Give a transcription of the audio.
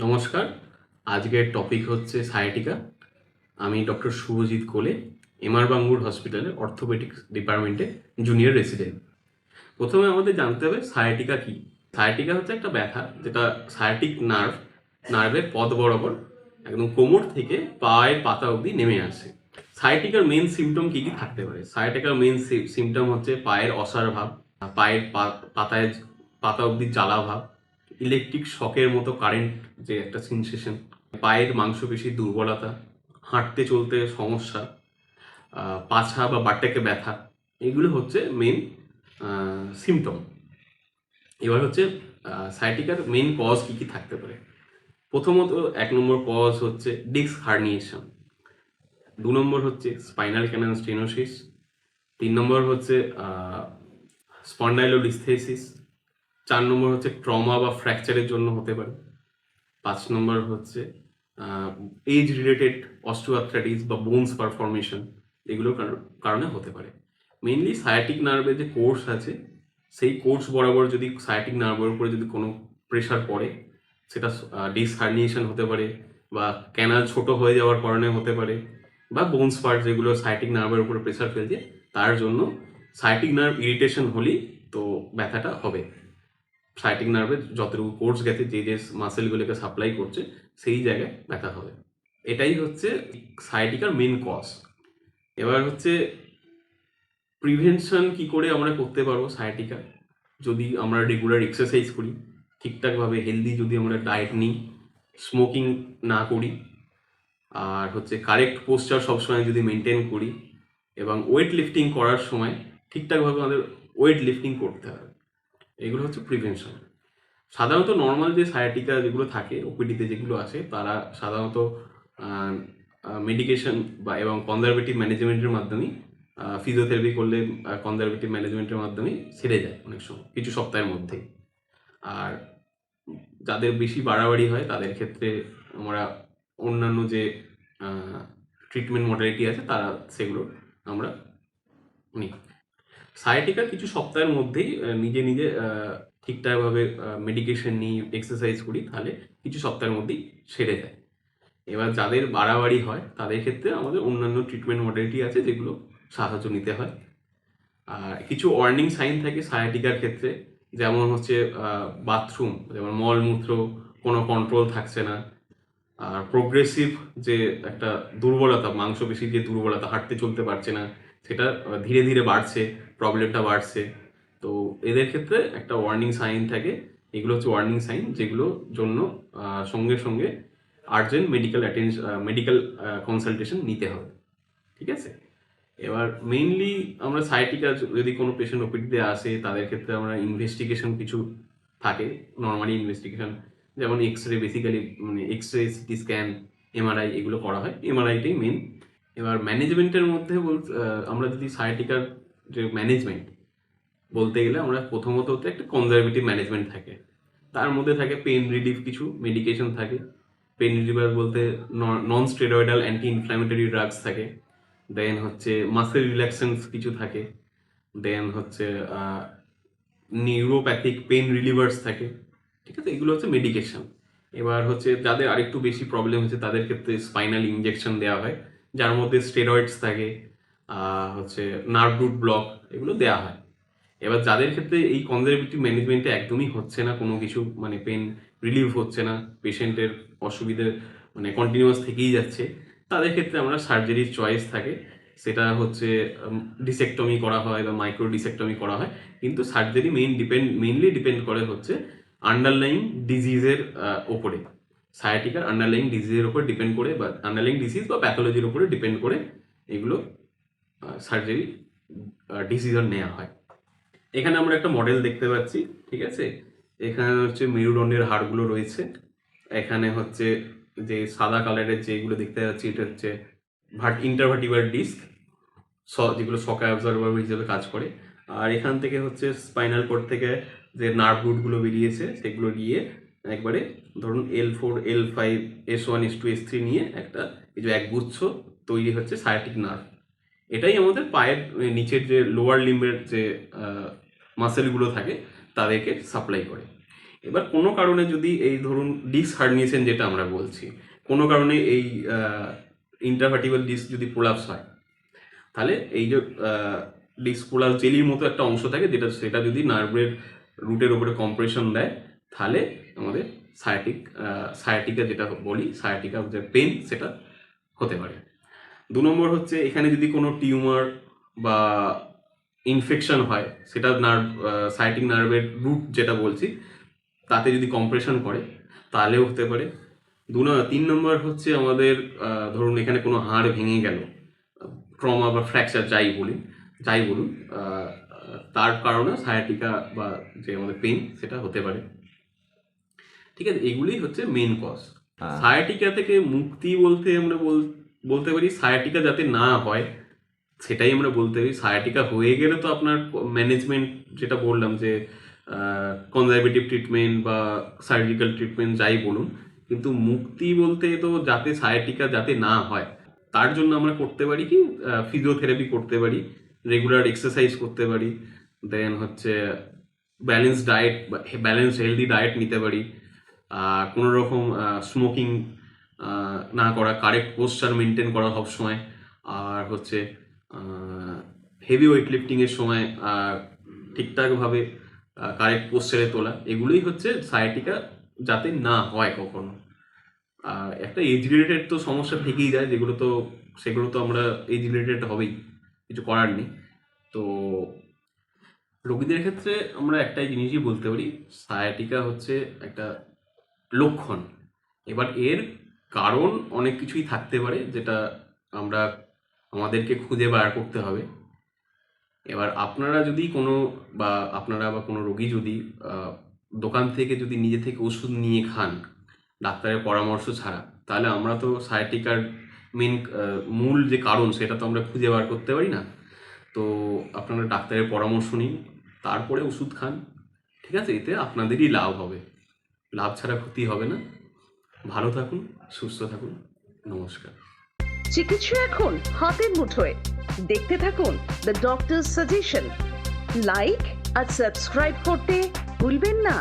নমস্কার। আজকের টপিক হচ্ছে সায়াটিকা। আমি ডক্টর শুভজিৎ কোলে, এমআর বাঙ্গুর হসপিটালের অর্থোপেডিক্স ডিপার্টমেন্টে জুনিয়র রেসিডেন্ট। প্রথমে আমাদের জানতে হবে সায়াটিকা কি। সায়াটিকা হচ্ছে একটা ব্যথা যেটা সায়াটিক নার্ভের পথ বরাবর একদম কোমর থেকে পায়ের পাতা অবধি নেমে আসে। সায়াটিকার মেন সিমটম কি কি থাকতে পারে? সায়াটিকার মেন সিমটম হচ্ছে পায়ের অসাড় ভাব, পায়ের পাতায় পাতা অবধি জ্বালা ভাব, ইলেকট্রিক শকের মতো কারেন্ট যে একটা সেনসেশন, পায়ের মাংসপেশির দুর্বলতা, হাঁটতে চলতে সমস্যা, পাছা বা বাট্টাকে ব্যথা, এগুলো হচ্ছে মেন সিমটম। এবার হচ্ছে সায়াটিকার মেন কজ কি কি থাকতে পারে। প্রথমত 1 নম্বর কজ হচ্ছে ডিস্ক হার্নিয়েশন, 2 নম্বর হচ্ছে স্পাইনাল ক্যানাল স্টেনোসিস, 3 নম্বর হচ্ছে স্পন্ডাইলোডিস্থেসিস, 4 নম্বর হচ্ছে ট্রমা বা ফ্র্যাকচারের জন্য হতে পারে, 5 নম্বর হচ্ছে এজ রিলেটেড অস্টিওআর্থ্রাইটিস বা বোনস পারফরমেশন, এগুলোর কারণে হতে পারে। মেইনলি সায়াটিক নার্ভের যে কোর্স আছে, সেই কোর্স বরাবর যদি সায়াটিক নার্ভের উপরে যদি কোনো প্রেশার পড়ে, সেটা ডিস্ক হার্নিয়েশন হতে পারে, বা ক্যানাল ছোট হয়ে যাওয়ার কারণে হতে পারে, বা বোনস পার্ট যেগুলো সায়াটিক নার্ভের উপরে প্রেশার ফেলছে, তার জন্য সায়াটিক নার্ভ ইরিটেশন হলেই তো ব্যথাটা হবে। সায়াটিক নার্ভের যতটুকু কোর্স গেছে, যে যে মাসেলগুলোকে সাপ্লাই করছে, সেই জায়গায় ব্যথা হবে। এটাই হচ্ছে সায়াটিকার মেন কজ। এবার হচ্ছে প্রিভেনশন কি করে আমরা করতে পারবো সায়াটিকা। যদি আমরা রেগুলার এক্সারসাইজ করি, ঠিকঠাকভাবে হেলদি যদি আমরা ডায়েট নিই, স্মোকিং না করি, আর হচ্ছে কারেক্ট পোস্চার সবসময় যদি মেনটেন করি, এবং ওয়েট লিফটিং করার সময় ঠিকঠাকভাবে আমাদের ওয়েট লিফটিং করতে হবে, এগুলো হচ্ছে প্রিভেনশন। সাধারণত নর্মাল যে সায়াটিকা যেগুলো থাকে ওপিডিতে যেগুলো আসে, তারা সাধারণত মেডিকেশন বা এবং কনজারভেটিভ ম্যানেজমেন্টের মাধ্যমেই, ফিজিওথেরাপি করলে কনজারভেটিভ ম্যানেজমেন্টের মাধ্যমেই সেরে যায় অনেক সময়, কিছু সপ্তাহের মধ্যেই। আর যাদের বেশি বাড়াবাড়ি হয় তাদের ক্ষেত্রে আমরা অন্যান্য যে ট্রিটমেন্ট মডালিটি আছে তারা সেগুলো আমরা নিই। সায়াটিকার কিছু সপ্তাহের মধ্যেই নিজে নিজে ঠিকঠাকভাবে মেডিকেশন নিই, এক্সারসাইজ করি, তাহলে কিছু সপ্তাহের মধ্যেই সেরে যায়। এবার যাদের বাড়াবাড়ি হয় তাদের ক্ষেত্রে আমাদের অন্যান্য ট্রিটমেন্ট মডালিটি আছে, যেগুলো সাহায্য নিতে হয়। আর কিছু ওয়ার্নিং সাইন থাকে সায়াটিকার ক্ষেত্রে, যেমন হচ্ছে বাথরুম, যেমন মলমূত্র কোনো কন্ট্রোল থাকছে না, আর প্রোগ্রেসিভ যে একটা দুর্বলতা, মাংসপেশির যে দুর্বলতা, হাঁটতে চলতে পারছে না, সেটা ধীরে ধীরে বাড়ছে, প্রবলেমটা বাড়ছে। তো এদের ক্ষেত্রে একটা ওয়ার্নিং সাইন থাকে। এগুলো হচ্ছে ওয়ার্নিং সাইন, যেগুলোর জন্য সঙ্গে সঙ্গে আর্জেন্ট মেডিকেল কনসালটেশন নিতে হবে। ঠিক আছে। এবার মেইনলি আমরা সায়াটিকা যদি কোনো পেশেন্ট ওপিডিতে আসে, তাদের ক্ষেত্রে আমরা ইনভেস্টিগেশন কিছু থাকে, নর্মালি ইনভেস্টিগেশন, যেমন এক্স রে, বেসিক্যালি মানে X ray, CT scan, MRI, এগুলো করা হয়। এমআরআইটাই মেন। এবার ম্যানেজমেন্টের মধ্যে আমরা যদি সায়াটিকার যে ম্যানেজমেন্ট বলতে গেলে, আমরা প্রথমত হচ্ছে একটা কনজারভেটিভ ম্যানেজমেন্ট থাকে। তার মধ্যে থাকে পেন রিলিফ, কিছু মেডিকেশন থাকে। পেন রিলিভার বলতে non steroidal anti inflammatory drugs থাকে। দেন হচ্ছে মাসেল রিল্যাক্সেন্স কিছু থাকে। দেন হচ্ছে নিউরোপ্যাথিক পেন রিলিভার্স থাকে। ঠিক আছে, এগুলো হচ্ছে মেডিকেশন। এবার হচ্ছে যাদের আরেকটু বেশি প্রবলেম হচ্ছে, তাদের ক্ষেত্রে স্পাইনাল ইনজেকশন দেওয়া হয়, যার মধ্যে স্টেরয়েডস থাকে, হচ্ছে নার্ভ রুট ব্লক, এগুলো দেওয়া হয়। এবার যাদের ক্ষেত্রে এই কনজারভেটিভ ম্যানেজমেন্টে একদমই হচ্ছে না কোনো কিছু, মানে পেন রিলিভ হচ্ছে না, পেশেন্টের অসুবিধে মানে কন্টিনিউয়াস থেকেই যাচ্ছে, তাদের ক্ষেত্রে আমরা সার্জারির চয়েস থাকে। সেটা হচ্ছে ডিসেক্টমি করা হয় বা মাইক্রো ডিসেক্টমি করা হয়। কিন্তু সার্জারি মেইনলি ডিপেন্ড করে হচ্ছে আন্ডারলাইং ডিজিজের ওপরে। সায়াটিকার আন্ডারলাইং ডিজিজের উপর ডিপেন্ড করে, বা আন্ডারলাইং ডিজিজ বা প্যাথোলজির উপরে ডিপেন্ড করে এগুলো সার্জারি ডিসিশন নেওয়া হয়। এখানে আমরা একটা মডেল দেখতে পাচ্ছি। ঠিক আছে, এখানে হচ্ছে মেরুদণ্ডের হাড়গুলো রয়েছে। এখানে হচ্ছে যে সাদা কালারের যেগুলো দেখতে পাচ্ছি, এটা হচ্ছে ইন্টারভার্টিব্রাল ডিস্ক, যেগুলো শক অ্যাবজর্বার হিসেবে কাজ করে। আর এখান থেকে হচ্ছে স্পাইনাল কর্ড থেকে যে নার্ভ রুটগুলো বেরিয়েছে, সেগুলো গিয়ে একবারে ধরুন L4 L5 S1 S2 S3 নিয়ে একটা কিছু একগুচ্ছ তৈরি হচ্ছে সায়াটিক নার্ভ। এটাই আমাদের পায়ের নিচের যে লোয়ার লিম্বের যে মাসেলগুলো থাকে, তাদেরকে সাপ্লাই করে। এবার কোনো কারণে যদি এই ধরুন ডিস্ক হার্নিয়েশন যেটা আমরা বলছি, কোনো কারণে এই ইন্ট্রাভার্টিবল ডিস্ক যদি প্রোলাপস হয়, তাহলে এই যে ডিস্ক প্রোলাপস জেলির মতো একটা অংশ থাকে সেটা যদি নার্ভের রুটের ওপরে কম্প্রেশন দেয়, তাহলে আমাদের সায়াটিকা যেটা বলি, সায়াটিকা যে পেন সেটা হতে পারে। 2 নম্বর হচ্ছে এখানে যদি কোনো টিউমার বা ইনফেকশন হয়, সেটা সায়াটিক নার্ভের রুট যেটা বলছি তাতে যদি কম্প্রেশন করে তাহলেও হতে পারে। 3 নম্বর হচ্ছে আমাদের ধরুন এখানে কোনো হাড় ভেঙে গেল, ট্রমা বা ফ্র্যাকচার যাই বলুন, তার কারণে সায়াটিকা বা যে আমাদের পেন সেটা হতে পারে। ঠিক আছে, এগুলি হচ্ছে মেন কজ। সায়াটিকা থেকে মুক্তি বলতে আমরা বলতে পারি সায়াটিকা যাতে না হয় সেটাই আমরা বলতে পারি। সায়াটিকা হয়ে গেলে তো আপনার ম্যানেজমেন্ট যেটা বললাম যে কনজারভেটিভ ট্রিটমেন্ট বা সার্জিক্যাল ট্রিটমেন্ট যাই বলুন, কিন্তু মুক্তি বলতে তো যাতে সায়াটিকা যাতে না হয় তার জন্য আমরা করতে পারি কি, ফিজিওথেরাপি করতে পারি, রেগুলার এক্সারসাইজ করতে পারি, দেন হচ্ছে ব্যালেন্স ডায়েট বা ব্যালেন্স হেলদি ডায়েট নিতে পারি, কোনো রকম স্মোকিং না করা, কারেক্ট পোস্চার মেনটেন করা সবসময়, আর হচ্ছে হেভি ওয়েট লিফটিংয়ের সময় ঠিকঠাকভাবে কারেক্ট পোস্চারে তোলা, এগুলোই হচ্ছে সায়াটিকা যাতে না হয় কখনো। আর একটা এজ রিলেটেড তো সমস্যা থেকেই যায়, সেগুলো তো আমরা এজ রিলেটেড হবেই, কিছু করার নেই। তো রোগীদের ক্ষেত্রে আমরা একটাই জিনিসই বলতে পারি, সায়াটিকা হচ্ছে একটা লক্ষণ। এবার এর কারণ অনেক কিছুই থাকতে পারে, যেটা আমাদেরকে খুঁজে বার করতে হবে। এবার আপনারা বা কোনো রোগী যদি দোকান থেকে যদি নিজে থেকে ওষুধ নিয়ে খান ডাক্তারের পরামর্শ ছাড়া, তাহলে আমরা তো সায়াটিকার মূল যে কারণ সেটা তো আমরা খুঁজে বার করতে পারি না। তো আপনারা ডাক্তারের পরামর্শ নিন, তারপরে ওষুধ খান। ঠিক আছে, এতে আপনাদেরই লাভ হবে, লাভ ছাড়া ক্ষতি হবে না। ভালো থাকুন, সুস্থ থাকুন, নমস্কার। চিকিৎসা এখন হাতের মুঠোয়। দেখতে থাকুন দ্য ডক্টরস সাজেশন। লাইক আর সাবস্ক্রাইব করতে ভুলবেন না।